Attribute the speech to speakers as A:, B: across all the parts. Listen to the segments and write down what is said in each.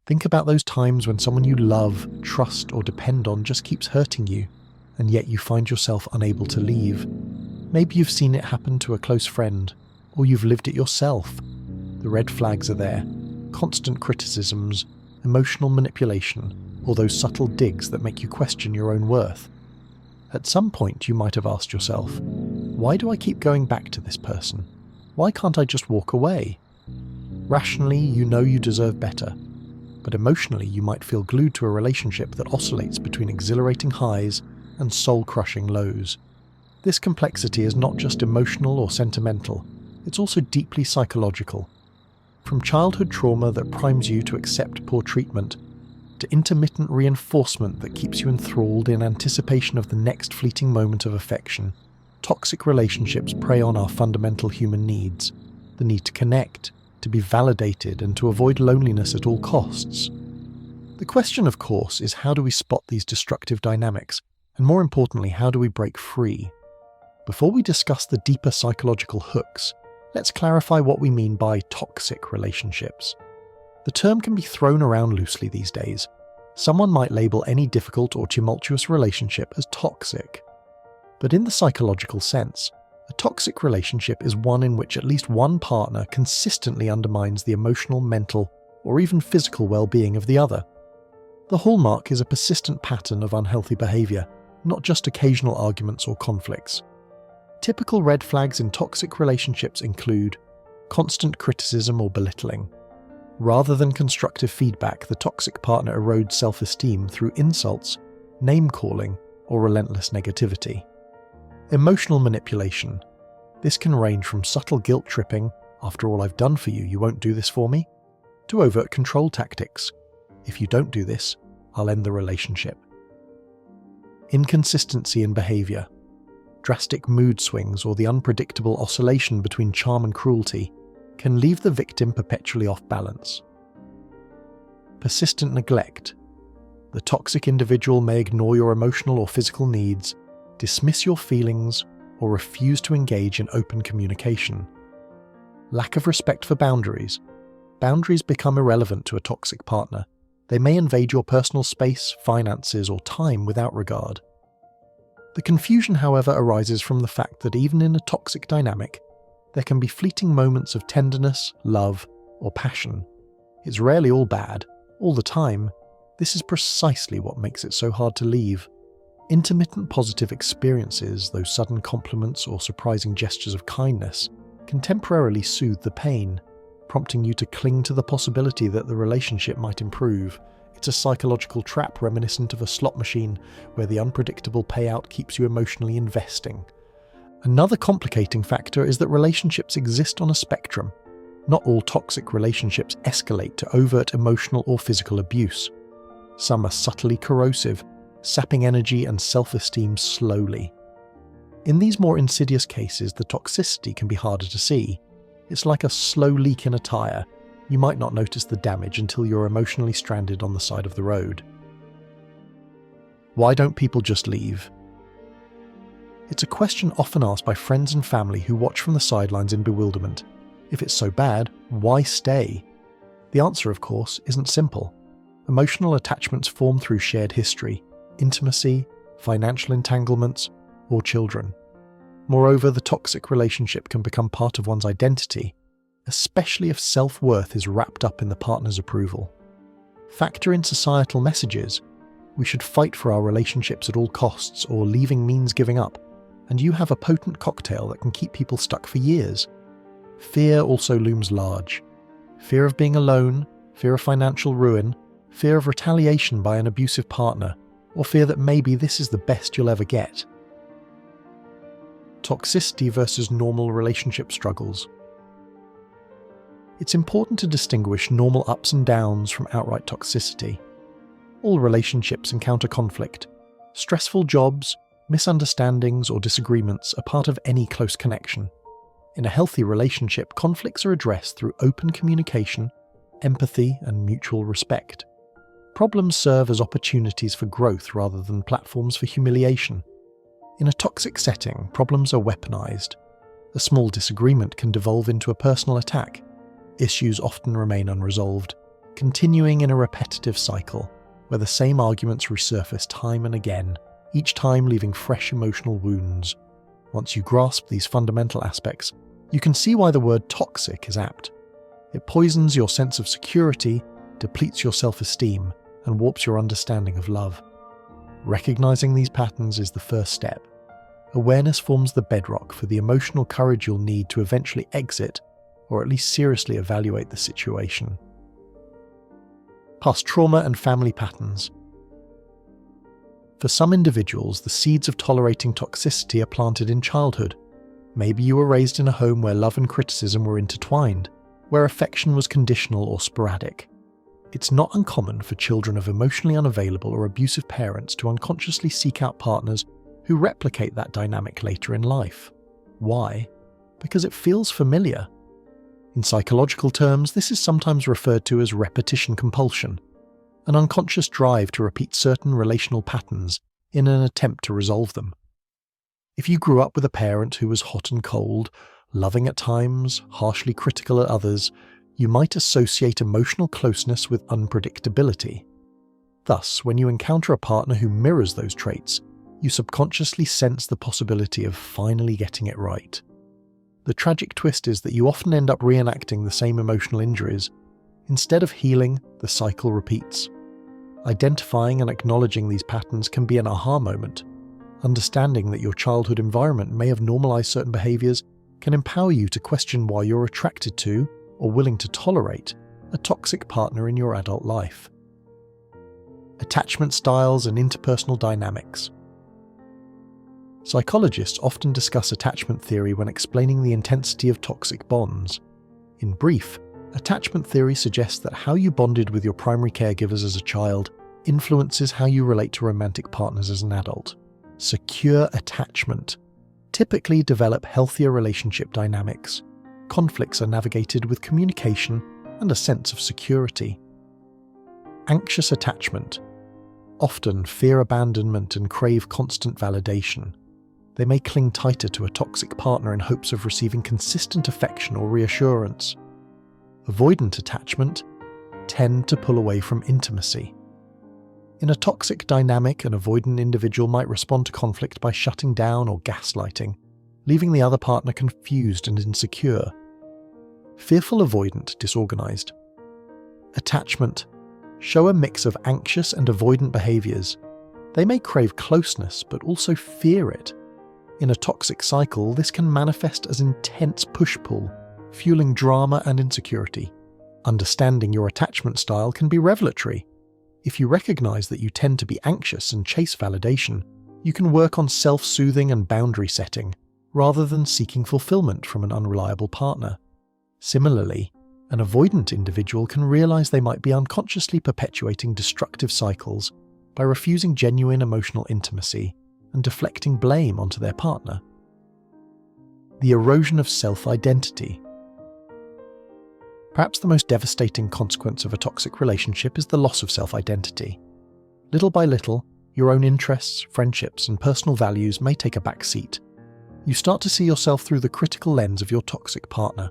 A: Think about those times when someone you love, trust, or depend on just keeps hurting you, and yet you find yourself unable to leave. Maybe you've seen it happen to a close friend, or you've lived it yourself. The red flags are there: constant criticisms, emotional manipulation, or those subtle digs that make you question your own worth. At some point you might have asked yourself, why do I keep going back to this person? Why can't I just walk away? Rationally, you know you deserve better, but emotionally you might feel glued to a relationship that oscillates between exhilarating highs and soul-crushing lows. This complexity is not just emotional or sentimental, it's also deeply psychological. From childhood trauma that primes you to accept poor treatment, to intermittent reinforcement that keeps you enthralled in anticipation of the next fleeting moment of affection, toxic relationships prey on our fundamental human needs: the need to connect, to be validated, and to avoid loneliness at all costs. The question, of course, is how do we spot these destructive dynamics, and more importantly, how do we break free? Before we discuss the deeper psychological hooks, let's clarify what we mean by toxic relationships. The term can be thrown around loosely these days. Someone might label any difficult or tumultuous relationship as toxic. But in the psychological sense, a toxic relationship is one in which at least one partner consistently undermines the emotional, mental, or even physical well-being of the other. The hallmark is a persistent pattern of unhealthy behavior, not just occasional arguments or conflicts. Typical red flags in toxic relationships include constant criticism or belittling. Rather than constructive feedback, the toxic partner erodes self-esteem through insults, name-calling, or relentless negativity. Emotional manipulation. This can range from subtle guilt-tripping, "after all I've done for you, you won't do this for me?" to overt control tactics. "If you don't do this, I'll end the relationship." Inconsistency in behavior. Drastic mood swings or the unpredictable oscillation between charm and cruelty can leave the victim perpetually off balance. Persistent neglect. The toxic individual may ignore your emotional or physical needs, dismiss your feelings, or refuse to engage in open communication. Lack of respect for boundaries. Boundaries become irrelevant to a toxic partner. They may invade your personal space, finances, or time without regard. The confusion, however, arises from the fact that even in a toxic dynamic, there can be fleeting moments of tenderness, love, or passion. It's rarely all bad, all the time. This is precisely what makes it so hard to leave. Intermittent positive experiences, those sudden compliments or surprising gestures of kindness, can temporarily soothe the pain, prompting you to cling to the possibility that the relationship might improve. It's a psychological trap reminiscent of a slot machine where the unpredictable payout keeps you emotionally investing. Another complicating factor is that relationships exist on a spectrum. Not all toxic relationships escalate to overt emotional or physical abuse. Some are subtly corrosive, sapping energy and self-esteem slowly. In these more insidious cases, the toxicity can be harder to see. It's like a slow leak in a tyre. You might not notice the damage until you're emotionally stranded on the side of the road. Why don't people just leave? It's a question often asked by friends and family who watch from the sidelines in bewilderment. If it's so bad, why stay? The answer, of course, isn't simple. Emotional attachments form through shared history, intimacy, financial entanglements, or children. Moreover, the toxic relationship can become part of one's identity, especially if self-worth is wrapped up in the partner's approval. Factor in societal messages: we should fight for our relationships at all costs, or leaving means giving up, and you have a potent cocktail that can keep people stuck for years. Fear also looms large. Fear of being alone, fear of financial ruin, fear of retaliation by an abusive partner, or fear that maybe this is the best you'll ever get. Toxicity versus normal relationship struggles. It's important to distinguish normal ups and downs from outright toxicity. All relationships encounter conflict. Stressful jobs, misunderstandings, or disagreements are part of any close connection. In a healthy relationship, conflicts are addressed through open communication, empathy, and mutual respect. Problems serve as opportunities for growth rather than platforms for humiliation. In a toxic setting, problems are weaponized. A small disagreement can devolve into a personal attack. Issues often remain unresolved, continuing in a repetitive cycle where the same arguments resurface time and again, each time leaving fresh emotional wounds. Once you grasp these fundamental aspects, you can see why the word toxic is apt. It poisons your sense of security, depletes your self-esteem, and warps your understanding of love. Recognizing these patterns is the first step. Awareness forms the bedrock for the emotional courage you'll need to eventually exit, or at least seriously evaluate the situation. Past trauma and family patterns. For some individuals, the seeds of tolerating toxicity are planted in childhood. Maybe you were raised in a home where love and criticism were intertwined, where affection was conditional or sporadic. It's not uncommon for children of emotionally unavailable or abusive parents to unconsciously seek out partners who replicate that dynamic later in life. Why? Because it feels familiar. In psychological terms, this is sometimes referred to as repetition compulsion, an unconscious drive to repeat certain relational patterns in an attempt to resolve them. If you grew up with a parent who was hot and cold, loving at times, harshly critical at others, you might associate emotional closeness with unpredictability. Thus, when you encounter a partner who mirrors those traits, you subconsciously sense the possibility of finally getting it right. The tragic twist is that you often end up reenacting the same emotional injuries. Instead of healing, the cycle repeats. Identifying and acknowledging these patterns can be an aha moment. Understanding that your childhood environment may have normalized certain behaviors can empower you to question why you're attracted to, or willing to tolerate, a toxic partner in your adult life. Attachment styles and interpersonal dynamics. Psychologists often discuss attachment theory when explaining the intensity of toxic bonds. In brief, attachment theory suggests that how you bonded with your primary caregivers as a child influences how you relate to romantic partners as an adult. Secure attachment typically develop healthier relationship dynamics. Conflicts are navigated with communication and a sense of security. Anxious attachment often fear abandonment and crave constant validation. They may cling tighter to a toxic partner in hopes of receiving consistent affection or reassurance. Avoidant attachment tend to pull away from intimacy. In a toxic dynamic, an avoidant individual might respond to conflict by shutting down or gaslighting, leaving the other partner confused and insecure. Fearful avoidant disorganized. Attachment show a mix of anxious and avoidant behaviors. They may crave closeness but also fear it. In a toxic cycle, this can manifest as intense push-pull, fueling drama and insecurity. Understanding your attachment style can be revelatory. If you recognize that you tend to be anxious and chase validation, you can work on self-soothing and boundary setting, rather than seeking fulfillment from an unreliable partner. Similarly, an avoidant individual can realize they might be unconsciously perpetuating destructive cycles by refusing genuine emotional intimacy and deflecting blame onto their partner. The erosion of self-identity. Perhaps the most devastating consequence of a toxic relationship is the loss of self-identity. Little by little, your own interests, friendships, and personal values may take a back seat. You start to see yourself through the critical lens of your toxic partner.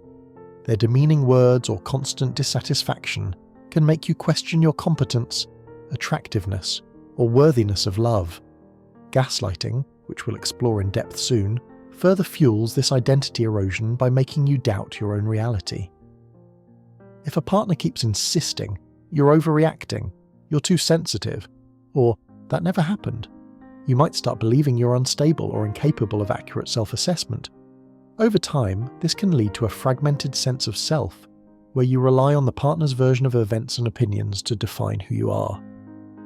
A: Their demeaning words or constant dissatisfaction can make you question your competence, attractiveness, or worthiness of love. Gaslighting, which we'll explore in depth soon, further fuels this identity erosion by making you doubt your own reality. If a partner keeps insisting, "You're overreacting," "You're too sensitive," or "That never happened," you might start believing you're unstable or incapable of accurate self-assessment. Over time, this can lead to a fragmented sense of self, where you rely on the partner's version of events and opinions to define who you are.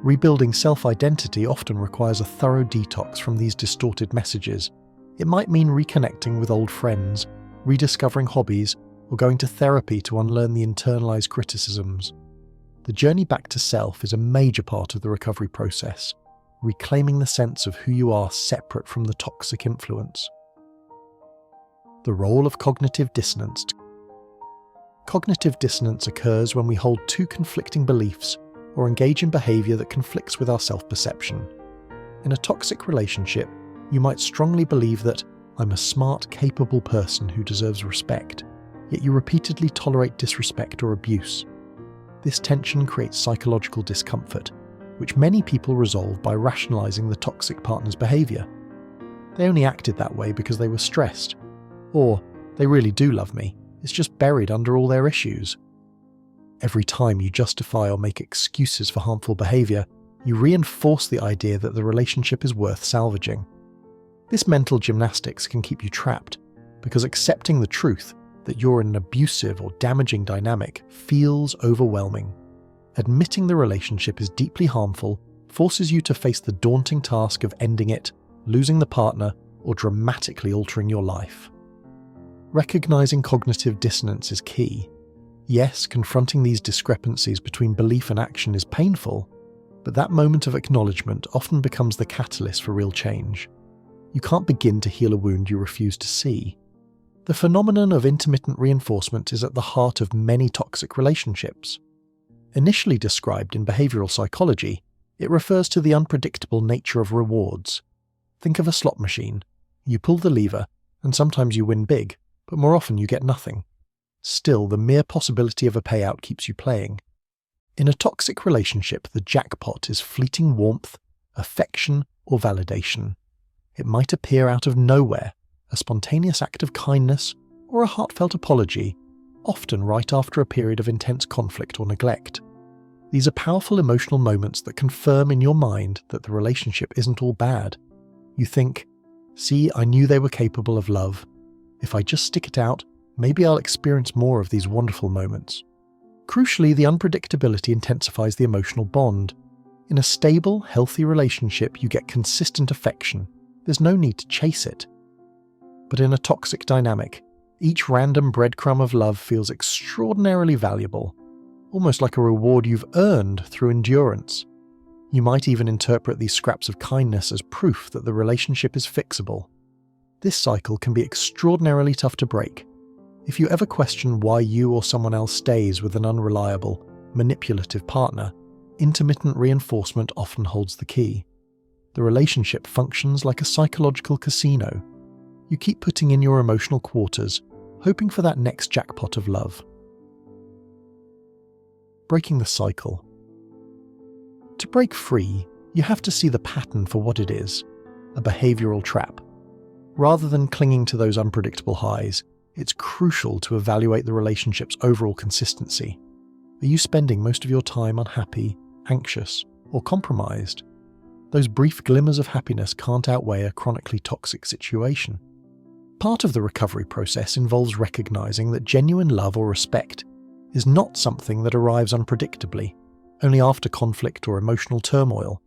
A: Rebuilding self-identity often requires a thorough detox from these distorted messages. It might mean reconnecting with old friends, rediscovering hobbies, or going to therapy to unlearn the internalized criticisms. The journey back to self is a major part of the recovery process, reclaiming the sense of who you are separate from the toxic influence. The role of cognitive dissonance. Cognitive dissonance occurs when we hold two conflicting beliefs or engage in behavior that conflicts with our self-perception. In a toxic relationship, you might strongly believe that "I'm a smart, capable person who deserves respect," yet you repeatedly tolerate disrespect or abuse. This tension creates psychological discomfort, which many people resolve by rationalizing the toxic partner's behavior. They only acted that way because they were stressed. Or, they really do love me, it's just buried under all their issues. Every time you justify or make excuses for harmful behavior, you reinforce the idea that the relationship is worth salvaging. This mental gymnastics can keep you trapped, because accepting the truth that you're in an abusive or damaging dynamic feels overwhelming. Admitting the relationship is deeply harmful forces you to face the daunting task of ending it, losing the partner, or dramatically altering your life. Recognizing cognitive dissonance is key. Yes, confronting these discrepancies between belief and action is painful, but that moment of acknowledgement often becomes the catalyst for real change. You can't begin to heal a wound you refuse to see. The phenomenon of intermittent reinforcement is at the heart of many toxic relationships. Initially described in behavioral psychology, it refers to the unpredictable nature of rewards. Think of a slot machine. You pull the lever, and sometimes you win big, but more often you get nothing. Still, the mere possibility of a payout keeps you playing. In a toxic relationship, the jackpot is fleeting warmth, affection, or validation. It might appear out of nowhere, a spontaneous act of kindness, or a heartfelt apology, often right after a period of intense conflict or neglect. These are powerful emotional moments that confirm in your mind that the relationship isn't all bad. You think, see, I knew they were capable of love. If I just stick it out, maybe I'll experience more of these wonderful moments. Crucially, the unpredictability intensifies the emotional bond. In a stable, healthy relationship, you get consistent affection. There's no need to chase it. But in a toxic dynamic, each random breadcrumb of love feels extraordinarily valuable, almost like a reward you've earned through endurance. You might even interpret these scraps of kindness as proof that the relationship is fixable. This cycle can be extraordinarily tough to break. If you ever question why you or someone else stays with an unreliable, manipulative partner, intermittent reinforcement often holds the key. The relationship functions like a psychological casino. You keep putting in your emotional quarters, hoping for that next jackpot of love. Breaking the cycle. To break free, you have to see the pattern for what it is, a behavioral trap. Rather than clinging to those unpredictable highs, it's crucial to evaluate the relationship's overall consistency. Are you spending most of your time unhappy, anxious, or compromised? Those brief glimmers of happiness can't outweigh a chronically toxic situation. Part of the recovery process involves recognizing that genuine love or respect is not something that arrives unpredictably, only after conflict or emotional turmoil.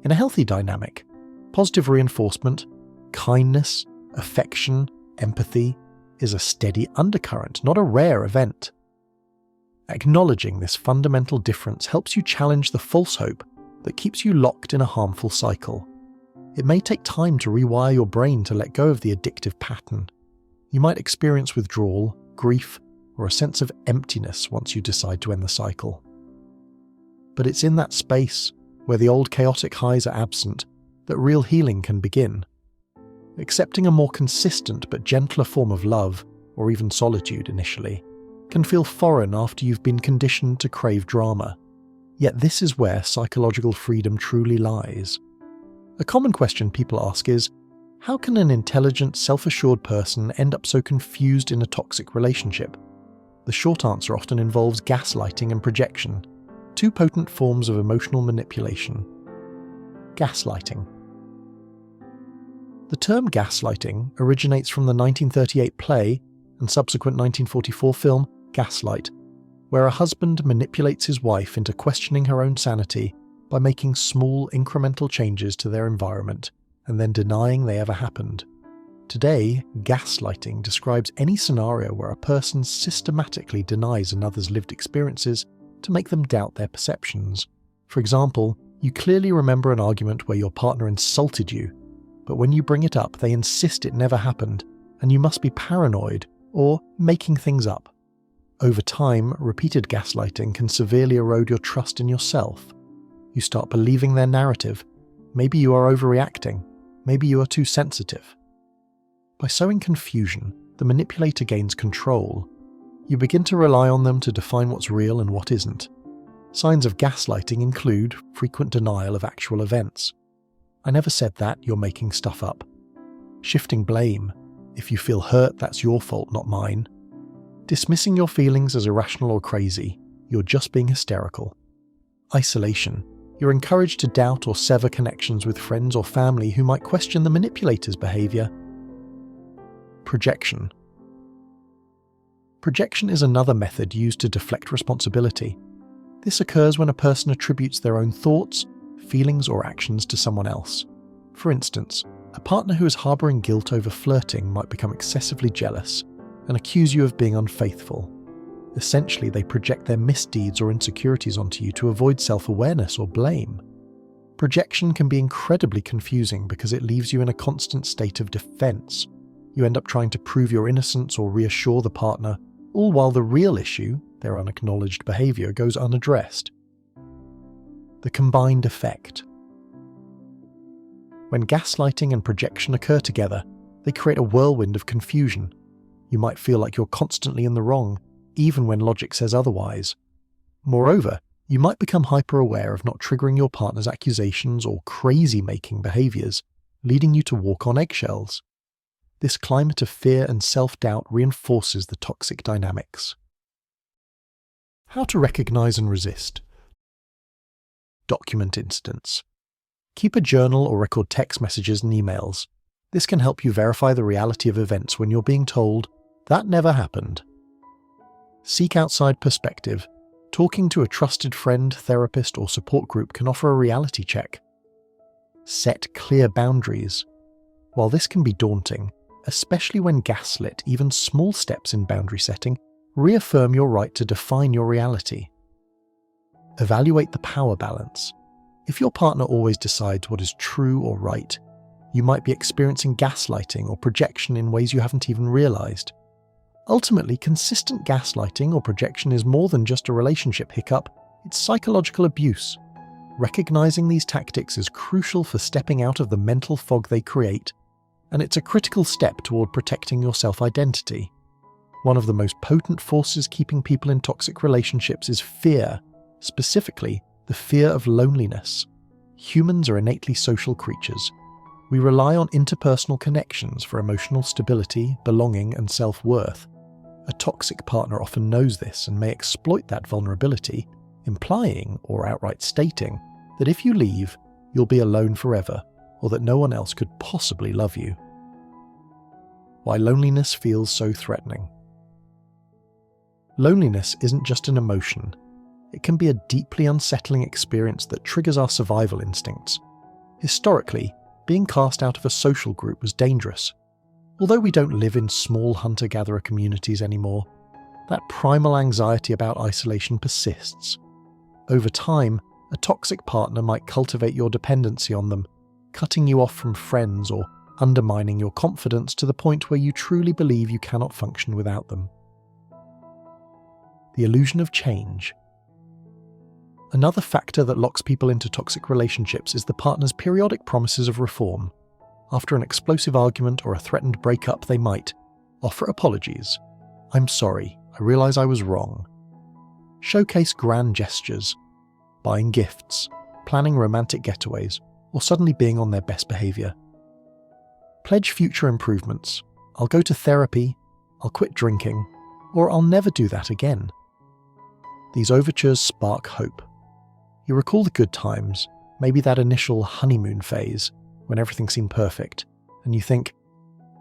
A: In a healthy dynamic, positive reinforcement, kindness, affection, empathy is a steady undercurrent, not a rare event. Acknowledging this fundamental difference helps you challenge the false hope that keeps you locked in a harmful cycle. It may take time to rewire your brain to let go of the addictive pattern. You might experience withdrawal, grief, or a sense of emptiness once you decide to end the cycle. But it's in that space, where the old chaotic highs are absent, that real healing can begin. Accepting a more consistent but gentler form of love, or even solitude initially, can feel foreign after you've been conditioned to crave drama. Yet this is where psychological freedom truly lies. A common question people ask is, how can an intelligent, self-assured person end up so confused in a toxic relationship? The short answer often involves gaslighting and projection, two potent forms of emotional manipulation. Gaslighting. The term gaslighting originates from the 1938 play and subsequent 1944 film Gaslight, where a husband manipulates his wife into questioning her own sanity by making small incremental changes to their environment and then denying they ever happened. Today, gaslighting describes any scenario where a person systematically denies another's lived experiences to make them doubt their perceptions. For example, you clearly remember an argument where your partner insulted you, but when you bring it up, they insist it never happened, and you must be paranoid or making things up. Over time, repeated gaslighting can severely erode your trust in yourself. You start believing their narrative. Maybe you are overreacting. Maybe you are too sensitive. By sowing confusion, the manipulator gains control. You begin to rely on them to define what's real and what isn't. Signs of gaslighting include frequent denial of actual events. "I never said that, you're making stuff up." Shifting blame. "If you feel hurt, that's your fault, not mine." Dismissing your feelings as irrational or crazy. "You're just being hysterical." Isolation. You're encouraged to doubt or sever connections with friends or family who might question the manipulator's behavior. Projection. Projection is another method used to deflect responsibility. This occurs when a person attributes their own thoughts, feelings, or actions to someone else. For instance, a partner who is harboring guilt over flirting might become excessively jealous and accuse you of being unfaithful. Essentially, they project their misdeeds or insecurities onto you to avoid self-awareness or blame. Projection can be incredibly confusing because it leaves you in a constant state of defense. You end up trying to prove your innocence or reassure the partner, all while the real issue, their unacknowledged behavior, goes unaddressed. The combined effect. When gaslighting and projection occur together, they create a whirlwind of confusion. You might feel like you're constantly in the wrong, even when logic says otherwise. Moreover, you might become hyper-aware of not triggering your partner's accusations or crazy-making behaviors, leading you to walk on eggshells. This climate of fear and self-doubt reinforces the toxic dynamics. How to recognize and resist. Document incidents. Keep a journal or record text messages and emails. This can help you verify the reality of events when you're being told, "That never happened." Seek outside perspective. Talking to a trusted friend, therapist, or support group can offer a reality check. Set clear boundaries. While this can be daunting, especially when gaslit, even small steps in boundary setting reaffirm your right to define your reality. Evaluate the power balance. If your partner always decides what is true or right, you might be experiencing gaslighting or projection in ways you haven't even realized. Ultimately, consistent gaslighting or projection is more than just a relationship hiccup, it's psychological abuse. Recognizing these tactics is crucial for stepping out of the mental fog they create, and it's a critical step toward protecting your self-identity. One of the most potent forces keeping people in toxic relationships is fear, specifically the fear of loneliness. Humans are innately social creatures. We rely on interpersonal connections for emotional stability, belonging, and self-worth. A toxic partner often knows this and may exploit that vulnerability, implying or outright stating that if you leave, you'll be alone forever, or that no one else could possibly love you. Why loneliness feels so threatening. Loneliness isn't just an emotion. It can be a deeply unsettling experience that triggers our survival instincts. Historically, being cast out of a social group was dangerous. Although we don't live in small hunter-gatherer communities anymore, that primal anxiety about isolation persists. Over time, a toxic partner might cultivate your dependency on them, cutting you off from friends or undermining your confidence to the point where you truly believe you cannot function without them. The illusion of change. Another factor that locks people into toxic relationships is the partner's periodic promises of reform. After an explosive argument or a threatened breakup, they might offer apologies. "I'm sorry, I realize I was wrong." Showcase grand gestures, buying gifts, planning romantic getaways, or suddenly being on their best behavior. Pledge future improvements. "I'll go to therapy, I'll quit drinking, or I'll never do that again." These overtures spark hope. You recall the good times, maybe that initial honeymoon phase, when everything seemed perfect, and you think,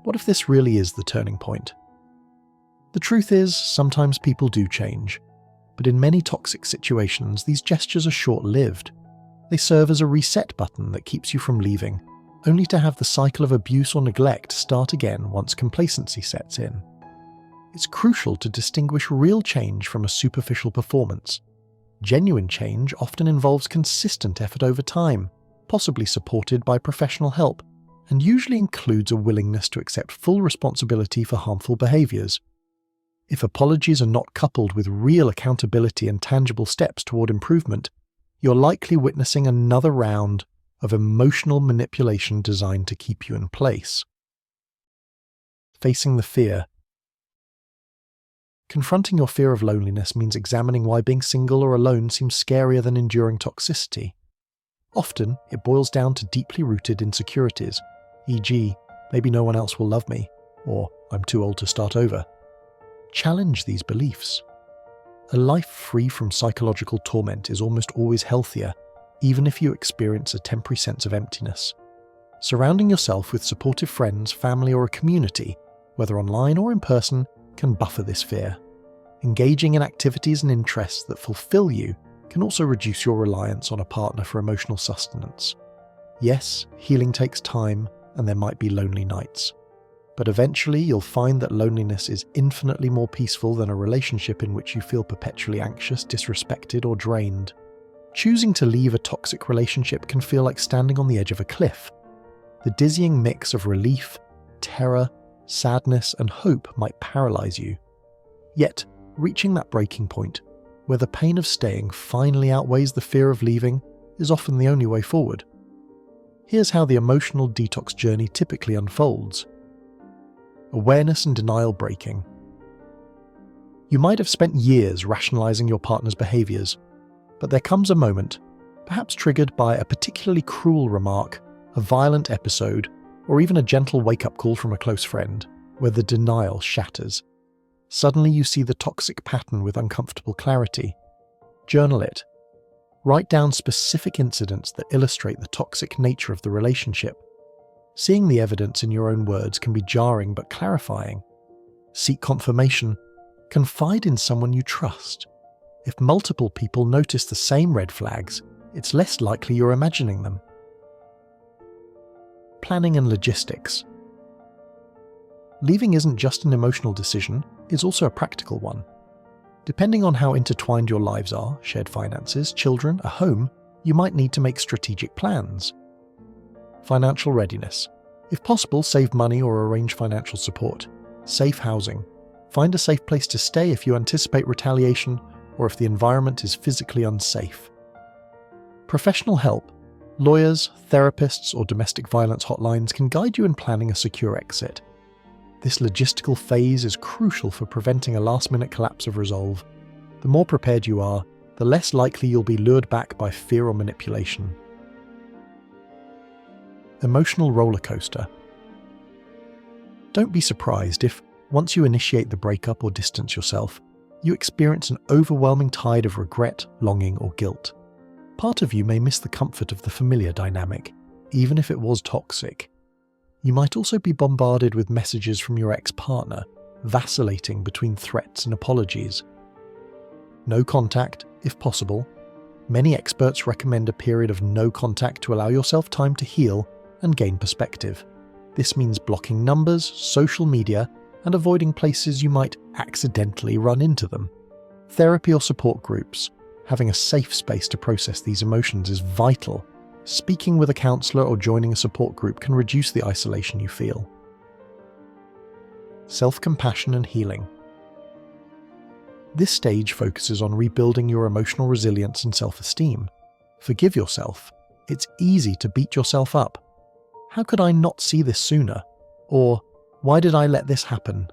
A: what if this really is the turning point? The truth is, sometimes people do change, but in many toxic situations, these gestures are short-lived. They serve as a reset button that keeps you from leaving, only to have the cycle of abuse or neglect start again once complacency sets in. It's crucial to distinguish real change from a superficial performance. Genuine change often involves consistent effort over time, possibly supported by professional help, and usually includes a willingness to accept full responsibility for harmful behaviors. If apologies are not coupled with real accountability and tangible steps toward improvement, you're likely witnessing another round of emotional manipulation designed to keep you in place. Facing the fear. Confronting your fear of loneliness means examining why being single or alone seems scarier than enduring toxicity. Often, it boils down to deeply rooted insecurities, e.g., maybe no one else will love me, or I'm too old to start over. Challenge these beliefs. A life free from psychological torment is almost always healthier, even if you experience a temporary sense of emptiness. Surrounding yourself with supportive friends, family, or a community, whether online or in person, can buffer this fear. Engaging in activities and interests that fulfill you can also reduce your reliance on a partner for emotional sustenance. Yes, healing takes time, and there might be lonely nights. But eventually you'll find that loneliness is infinitely more peaceful than a relationship in which you feel perpetually anxious, disrespected, or drained. Choosing to leave a toxic relationship can feel like standing on the edge of a cliff. The dizzying mix of relief, terror, sadness, and hope might paralyze you. Yet, reaching that breaking point, where the pain of staying finally outweighs the fear of leaving, is often the only way forward. Here's how the emotional detox journey typically unfolds. Awareness and denial breaking. You might have spent years rationalizing your partner's behaviors, but there comes a moment, perhaps triggered by a particularly cruel remark, a violent episode, or even a gentle wake-up call from a close friend, where the denial shatters. Suddenly you see the toxic pattern with uncomfortable clarity. Journal it. Write down specific incidents that illustrate the toxic nature of the relationship. Seeing the evidence in your own words can be jarring but clarifying. Seek confirmation. Confide in someone you trust. If multiple people notice the same red flags, it's less likely you're imagining them. Planning and logistics. Leaving isn't just an emotional decision, it's also a practical one. Depending on how intertwined your lives are, shared finances, children, a home, you might need to make strategic plans. Financial readiness. If possible, save money or arrange financial support. Safe housing. Find a safe place to stay if you anticipate retaliation or if the environment is physically unsafe. Professional help. Lawyers, therapists, or domestic violence hotlines can guide you in planning a secure exit. This logistical phase is crucial for preventing a last-minute collapse of resolve. The more prepared you are, the less likely you'll be lured back by fear or manipulation. Emotional roller coaster. Don't be surprised if, once you initiate the breakup or distance yourself, you experience an overwhelming tide of regret, longing, or guilt. Part of you may miss the comfort of the familiar dynamic, even if it was toxic. You might also be bombarded with messages from your ex-partner, vacillating between threats and apologies. No contact, if possible. Many experts recommend a period of no contact to allow yourself time to heal and gain perspective. This means blocking numbers, social media, and avoiding places you might accidentally run into them. Therapy or support groups. Having a safe space to process these emotions is vital. Speaking with a counselor or joining a support group can reduce the isolation you feel. Self-compassion and healing. This stage focuses on rebuilding your emotional resilience and self-esteem. Forgive yourself. It's easy to beat yourself up. How could I not see this sooner? Or, why did I let this happen?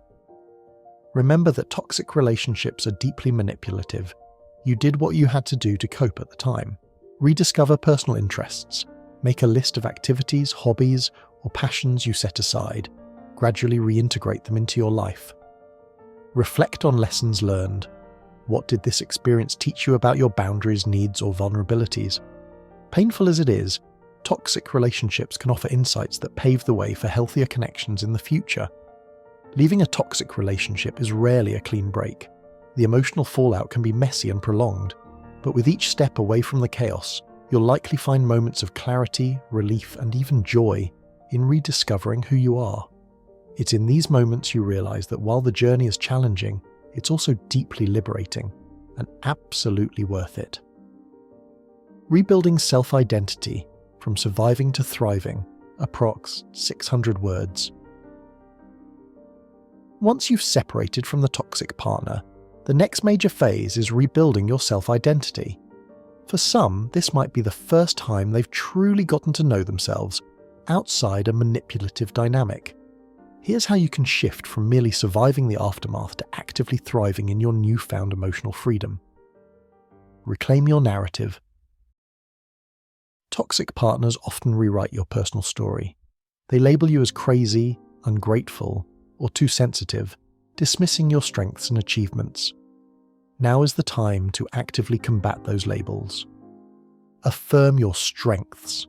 A: Remember that toxic relationships are deeply manipulative. You did what you had to do to cope at the time. Rediscover personal interests. Make a list of activities, hobbies, or passions you set aside. Gradually reintegrate them into your life. Reflect on lessons learned. What did this experience teach you about your boundaries, needs, or vulnerabilities? Painful as it is, toxic relationships can offer insights that pave the way for healthier connections in the future. Leaving a toxic relationship is rarely a clean break. The emotional fallout can be messy and prolonged, but with each step away from the chaos, you'll likely find moments of clarity, relief, and even joy in rediscovering who you are. It's in these moments you realize that while the journey is challenging, it's also deeply liberating and absolutely worth it. Rebuilding self-identity from surviving to thriving, approx 600 words. Once you've separated from the toxic partner, the next major phase is rebuilding your self-identity. For some, this might be the first time they've truly gotten to know themselves outside a manipulative dynamic. Here's how you can shift from merely surviving the aftermath to actively thriving in your newfound emotional freedom. Reclaim your narrative. Toxic partners often rewrite your personal story. They label you as crazy, ungrateful, or too sensitive, dismissing your strengths and achievements. Now is the time to actively combat those labels. Affirm your strengths.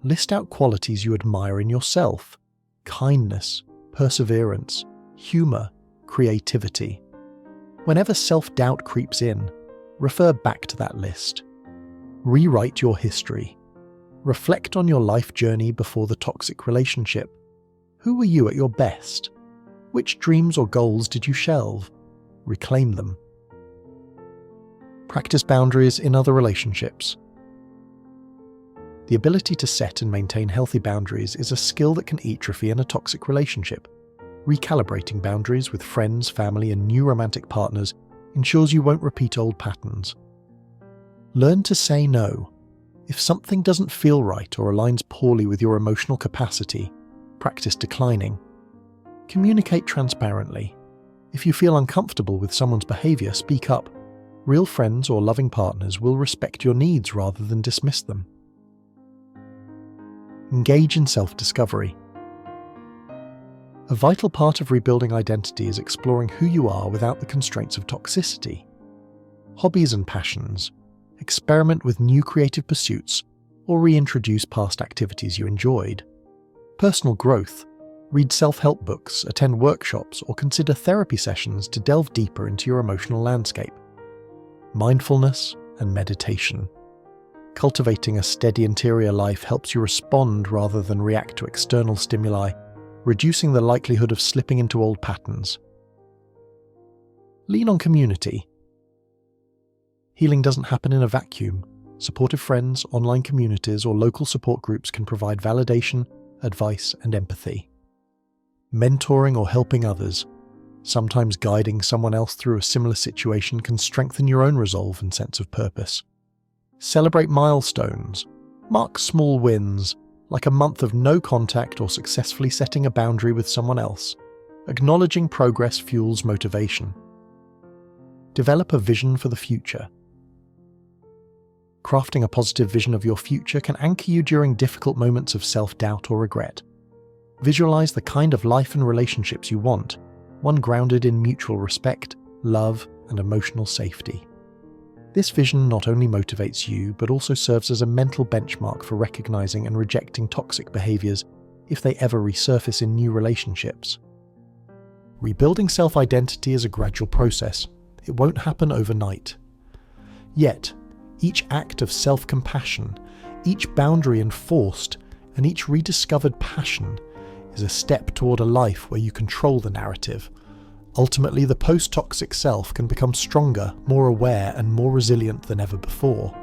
A: List out qualities you admire in yourself: kindness, perseverance, humor, creativity. Whenever self-doubt creeps in, refer back to that list. Rewrite your history. Reflect on your life journey before the toxic relationship. Who were you at your best? Which dreams or goals did you shelve? Reclaim them. Practice boundaries in other relationships. The ability to set and maintain healthy boundaries is a skill that can atrophy in a toxic relationship. Recalibrating boundaries with friends, family, and new romantic partners ensures you won't repeat old patterns. Learn to say no. If something doesn't feel right or aligns poorly with your emotional capacity, practice declining. Communicate transparently. If you feel uncomfortable with someone's behavior, speak up. Real friends or loving partners will respect your needs rather than dismiss them. Engage in self-discovery. A vital part of rebuilding identity is exploring who you are without the constraints of toxicity. Hobbies and passions. Experiment with new creative pursuits or reintroduce past activities you enjoyed. Personal growth. Read self-help books, attend workshops, or consider therapy sessions to delve deeper into your emotional landscape. Mindfulness and meditation. Cultivating a steady interior life helps you respond rather than react to external stimuli, reducing the likelihood of slipping into old patterns. Lean on community. Healing doesn't happen in a vacuum. Supportive friends, online communities, or local support groups can provide validation, advice, and empathy. Mentoring or helping others. Sometimes guiding someone else through a similar situation can strengthen your own resolve and sense of purpose. Celebrate milestones. Mark small wins, like a month of no contact or successfully setting a boundary with someone else. Acknowledging progress fuels motivation. Develop a vision for the future. Crafting a positive vision of your future can anchor you during difficult moments of self-doubt or regret. Visualize the kind of life and relationships you want, one grounded in mutual respect, love, and emotional safety. This vision not only motivates you, but also serves as a mental benchmark for recognizing and rejecting toxic behaviors if they ever resurface in new relationships. Rebuilding self-identity is a gradual process. It won't happen overnight. Yet, each act of self-compassion, each boundary enforced, and each rediscovered passion is a step toward a life where you control the narrative. Ultimately, the post-toxic self can become stronger, more aware, and more resilient than ever before.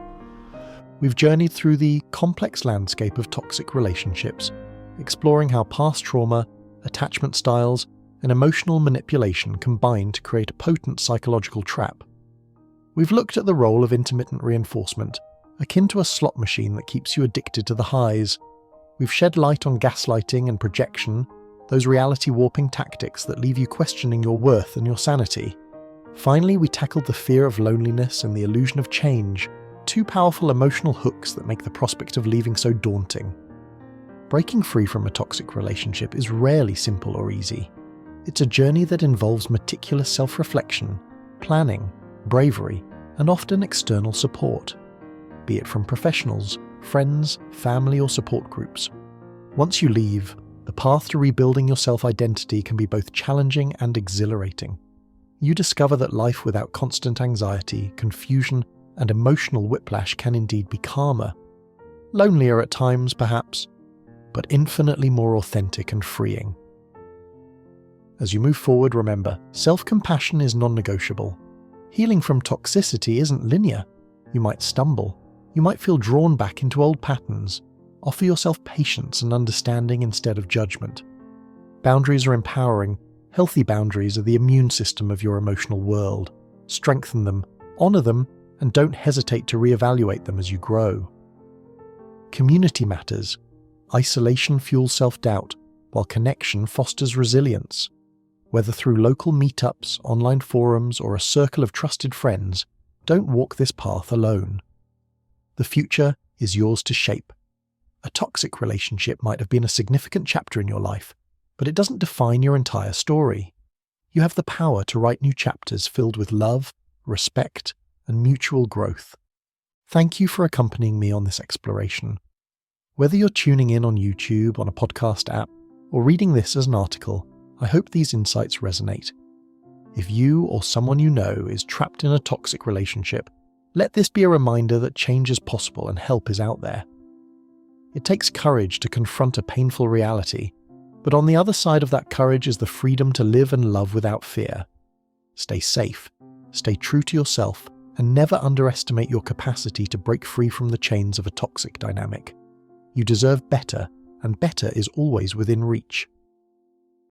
A: We've journeyed through the complex landscape of toxic relationships, exploring how past trauma, attachment styles, and emotional manipulation combine to create a potent psychological trap. We've looked at the role of intermittent reinforcement, akin to a slot machine that keeps you addicted to the highs. We've shed light on gaslighting and projection, those reality-warping tactics that leave you questioning your worth and your sanity. Finally, we tackled the fear of loneliness and the illusion of change, two powerful emotional hooks that make the prospect of leaving so daunting. Breaking free from a toxic relationship is rarely simple or easy. It's a journey that involves meticulous self-reflection, planning, bravery, and often external support, be it from professionals, friends, family, or support groups. Once you leave, the path to rebuilding your self-identity can be both challenging and exhilarating. You discover that life without constant anxiety, confusion, and emotional whiplash can indeed be calmer. Lonelier at times, perhaps, but infinitely more authentic and freeing. As you move forward, remember, self-compassion is non-negotiable. Healing from toxicity isn't linear. You might stumble. You might feel drawn back into old patterns. Offer yourself patience and understanding instead of judgment. Boundaries are empowering. Healthy boundaries are the immune system of your emotional world. Strengthen them, honor them, and don't hesitate to reevaluate them as you grow. Community matters. Isolation fuels self-doubt. while connection fosters resilience. Whether through local meetups, online forums, or a circle of trusted friends, don't walk this path alone. The future is yours to shape. A toxic relationship might have been a significant chapter in your life, but it doesn't define your entire story. You have the power to write new chapters filled with love, respect, and mutual growth. Thank you for accompanying me on this exploration. Whether you're tuning in on YouTube, on a podcast app, or reading this as an article, I hope these insights resonate. If you or someone you know is trapped in a toxic relationship, let this be a reminder that change is possible and help is out there. It takes courage to confront a painful reality, but on the other side of that courage is the freedom to live and love without fear. Stay safe, stay true to yourself, and never underestimate your capacity to break free from the chains of a toxic dynamic. You deserve better, and better is always within reach.